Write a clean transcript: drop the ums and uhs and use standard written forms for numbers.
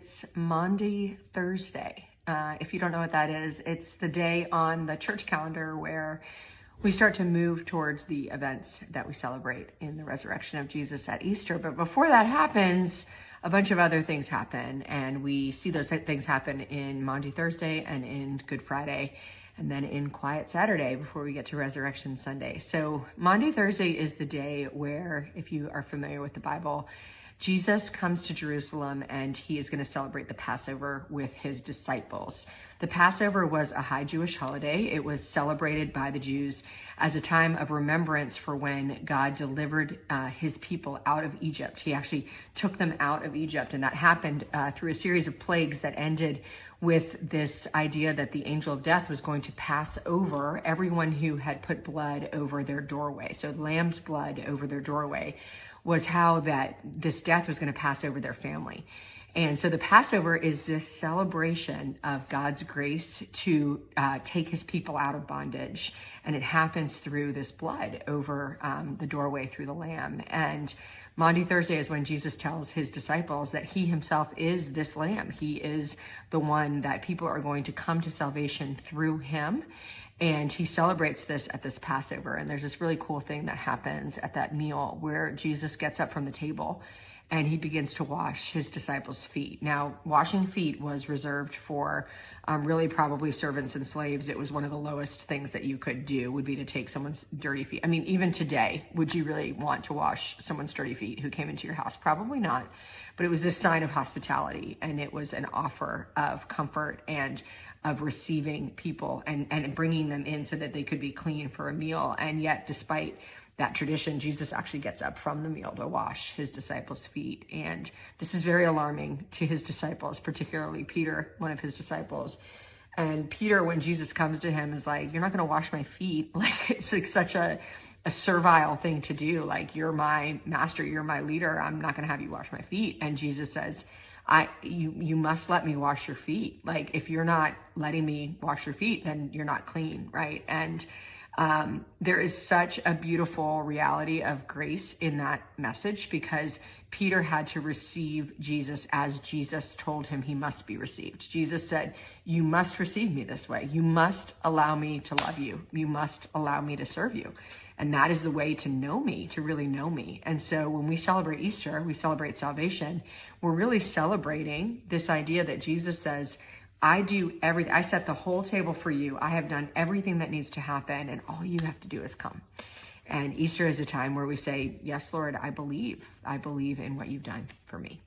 It's Maundy Thursday. If you don't know what that is, it's the day on the church calendar where we start to move towards the events that we celebrate in the resurrection of Jesus at Easter. But before that happens, a bunch of other things happen, and we see those things happen in Maundy Thursday and in Good Friday, and then in Quiet Saturday before we get to Resurrection Sunday. So Maundy Thursday is the day where, if you are familiar with the Bible, Jesus comes to Jerusalem and he is going to celebrate the Passover with his disciples. The Passover was a high Jewish holiday. It was celebrated by the Jews as a time of remembrance for when God delivered his people out of Egypt. He actually took them out of Egypt, and that happened through a series of plagues that ended with this idea that the angel of death was going to pass over everyone who had put blood over their doorway. So lamb's blood over their doorway was how that this death was going to pass over their family. And so the Passover is this celebration of God's grace to take his people out of bondage. And it happens through this blood over the doorway through the lamb. And Maundy Thursday is when Jesus tells his disciples that he himself is this lamb. He is the one that people are going to come to salvation through him. And he celebrates this at this Passover. And there's this really cool thing that happens at that meal where Jesus gets up from the table and he begins to wash his disciples' feet. Now, washing feet was reserved for really probably servants and slaves. It was one of the lowest things that you could do, would be to take someone's dirty feet. I mean, even today, would you really want to wash someone's dirty feet who came into your house? Probably not. But it was this sign of hospitality, and it was an offer of comfort and of receiving people and bringing them in so that they could be clean for a meal. And yet, despite that tradition, Jesus actually gets up from the meal to wash his disciples' feet. And this is very alarming to his disciples, particularly Peter, one of his disciples. And Peter, when Jesus comes to him, is like, "You're not going to wash my feet." Like, it's like such a servile thing to do. Like, you're my master, you're my leader, I'm not going to have you wash my feet. And Jesus says, you must let me wash your feet. Like, if you're not letting me wash your feet, then you're not clean, right? And there is such a beautiful reality of grace in that message, because Peter had to receive Jesus as Jesus told him he must be received. Jesus said, "You must receive me this way. You must allow me to love you. You must allow me to serve you." And that is the way to know me, to really know me. And so when we celebrate Easter, we celebrate salvation. We're really celebrating this idea that Jesus says, "I do everything. I set the whole table for you. I have done everything that needs to happen, and all you have to do is come." And Easter is a time where we say, "Yes, Lord, I believe. I believe in what you've done for me."